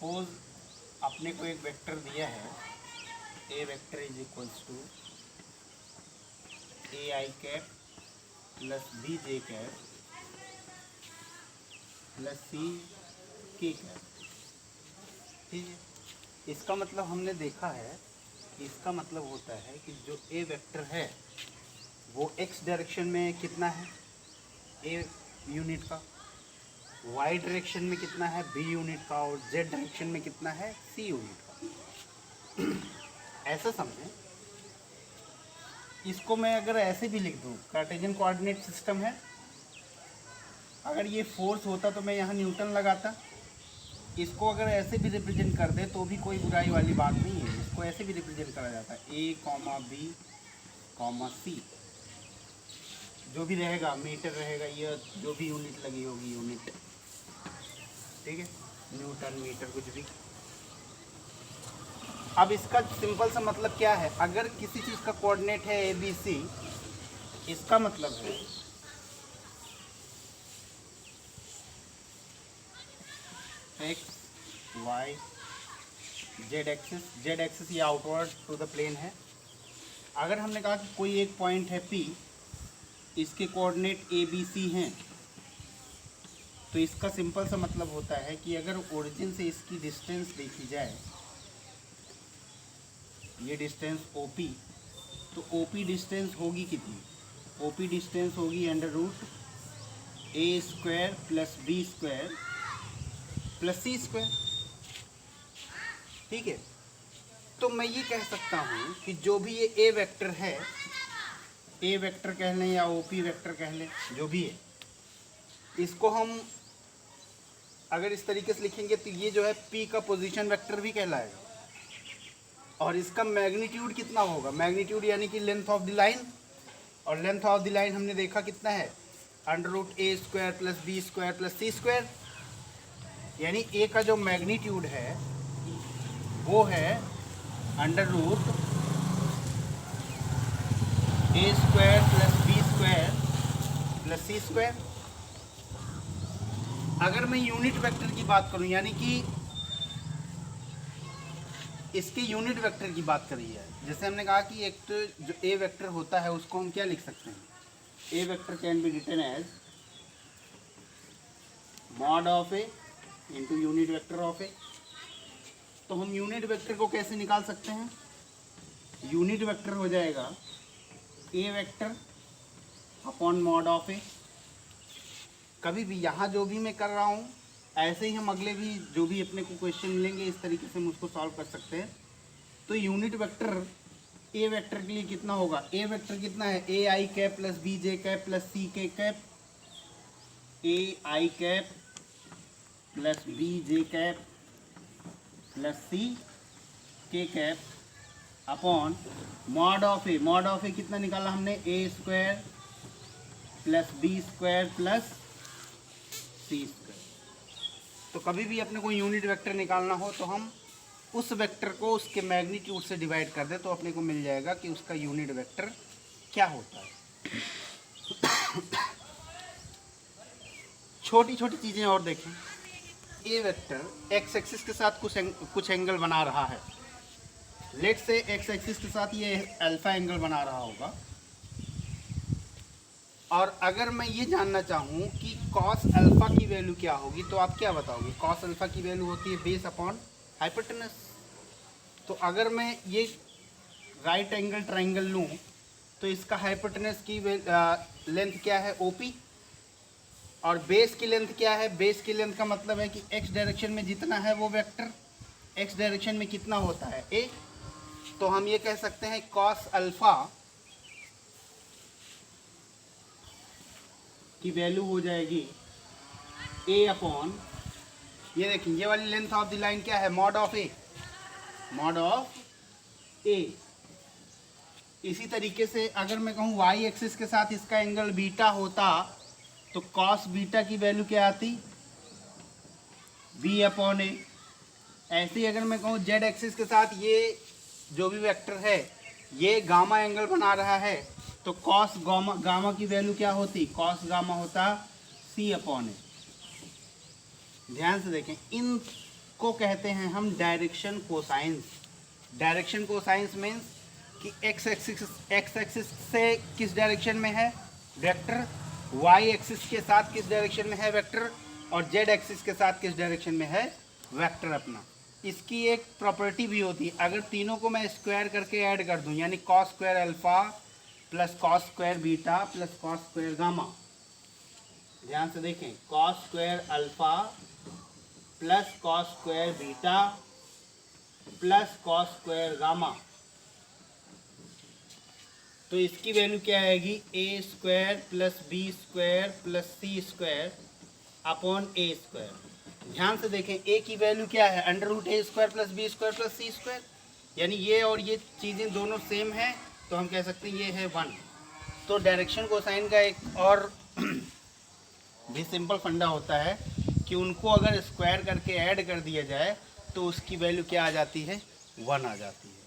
Suppose अपने को एक वेक्टर दिया है, A vector is equals to A I cap plus B J cap plus C K cap. ठीक है, इसका मतलब हमने देखा है, इसका मतलब होता है कि जो ए वेक्टर है वो एक्स डायरेक्शन में कितना है ए यूनिट का, वाई डायरेक्शन में कितना है बी यूनिट का, और जेड डायरेक्शन में कितना है सी यूनिट का। ऐसा समझें, इसको मैं अगर ऐसे भी लिख दूं, कार्टेशियन कोऑर्डिनेट सिस्टम है, अगर ये फोर्स होता तो मैं यहाँ न्यूटन लगाता। इसको अगर ऐसे भी रिप्रेजेंट कर दे तो भी कोई बुराई वाली बात नहीं है, इसको ऐसे भी रिप्रेजेंट करा जाता है ए कॉमा बी कॉमा सी, जो भी रहेगा मीटर रहेगा, ये जो भी यूनिट लगी होगी यूनिट, ठीक है, न्यूटन मीटर कुछ भी। अब इसका सिंपल सा मतलब क्या है, अगर किसी चीज़ का कोऑर्डिनेट है ए बी सी, इसका मतलब है X Y Z axis, Z axis ये आउटवर्ड टू द प्लेन है। अगर हमने कहा कि कोई एक पॉइंट है P, इसके कोऑर्डिनेट ए बी सी हैं, तो इसका सिंपल सा मतलब होता है कि अगर ओरिजिन से इसकी डिस्टेंस देखी जाए, ये डिस्टेंस OP, तो OP डिस्टेंस होगी कितनी, OP डिस्टेंस होगी under root A square plus B square plus C square. ठीक है, तो मैं ये कह सकता हूँ कि जो भी ये ए वेक्टर है, ए वेक्टर कह लें या OP वेक्टर कह लें, जो भी है, इसको हम अगर इस तरीके से लिखेंगे तो ये जो है P का पोजीशन वेक्टर भी कहलाएगा, और इसका मैग्नीट्यूड कितना होगा, मैग्नीट्यूड यानी कि लेंथ ऑफ द लाइन, और लेंथ ऑफ द लाइन हमने देखा कितना है under root A square plus B square plus C square, यानी ए का जो मैग्नीट्यूड है वो है under root A square plus B square plus C square. अगर मैं यूनिट वेक्टर की बात करूं, यानी कि इसके यूनिट वेक्टर की बात करी है, जैसे हमने कहा कि एक तो जो ए वेक्टर होता है उसको हम क्या लिख सकते हैं, A vector can be written as mod of A into unit vector of A. तो हम यूनिट वेक्टर को कैसे निकाल सकते हैं, यूनिट वेक्टर हो जाएगा ए वेक्टर अपॉन मॉड ऑफ ए। कभी भी यहाँ जो भी मैं कर रहा हूँ ऐसे ही हम अगले भी जो भी अपने को क्वेश्चन मिलेंगे इस तरीके से हम उसको सॉल्व कर सकते हैं। तो यूनिट वेक्टर ए वेक्टर के लिए कितना होगा, ए वेक्टर कितना है A I cap plus B J cap plus C K cap, A I cap plus B J cap plus C K cap upon mod of A, mod of A कितना निकाला हमने A square plus B square plus C square. तो कभी भी अपने को unit vector निकालना हो तो हम उस वेक्टर को उसके मैग्नीट्यूड से डिवाइड कर दें तो अपने को मिल जाएगा कि उसका यूनिट वेक्टर क्या होता है। छोटी छोटी चीज़ें और देखें, ए वेक्टर एक्स एक्सिस के साथ कुछ एंगल बना रहा है, लेट से एक्स एक्सिस के साथ ये अल्फा एंगल बना रहा होगा, और अगर मैं ये जानना चाहूँ कि कॉस अल्फा की वैल्यू क्या होगी तो आप क्या बताओगे, कॉस अल्फा की वैल्यू होती है बेस अपॉन हाइपोटेनस। तो अगर मैं ये राइट एंगल ट्रायंगल लूँ तो इसका हाइपोटेनस की लेंथ क्या है OP, और बेस की लेंथ क्या है, बेस की लेंथ का मतलब है कि एक्स डायरेक्शन में जितना है वो वेक्टर एक्स डायरेक्शन में कितना होता है A। तो हम ये कह सकते हैं कॉस अल्फा की वैल्यू हो जाएगी A अपॉन, ये देखिए ये वाली लेंथ ऑफ द लाइन क्या है, mod of A, mod of A। इसी तरीके से अगर मैं कहूँ y एक्सिस के साथ इसका एंगल बीटा होता तो कॉस बीटा की वैल्यू क्या आती, B अपॉन A। ऐसे ही अगर मैं कहूँ z एक्सिस के साथ ये जो भी वेक्टर है ये गामा एंगल बना रहा है तो कॉस गामा की वैल्यू क्या होती, कॉस गामा होता C अपॉन A। ध्यान से देखें, इन इसको कहते हैं हम direction cosines. Direction cosines means कि एक्स एक्सिस से किस डायरेक्शन में है वेक्टर, वाई एक्सिस के साथ किस डायरेक्शन में है वेक्टर, और जेड एक्सिस के साथ किस डायरेक्शन में है वेक्टर अपना। इसकी एक प्रॉपर्टी भी होती है, अगर तीनों को मैं स्क्वायर करके ऐड कर दूं, यानी cos square alpha plus cos square beta plus cos square gamma, ध्यान से देखें, cos square alpha plus cos square beta plus cos square gamma, तो इसकी वैल्यू क्या आएगी, A square plus B square plus C square upon A square. ध्यान से देखें, ए की वैल्यू क्या है, under root A square plus B square plus C square, यानी ये और ये चीज़ें दोनों सेम हैं, तो हम कह सकते हैं ये है 1। तो डायरेक्शन कोसाइन का एक और भी सिंपल फंडा होता है कि उनको अगर स्क्वायर करके ऐड कर दिया जाए तो उसकी वैल्यू क्या आ जाती है, 1 आ जाती है।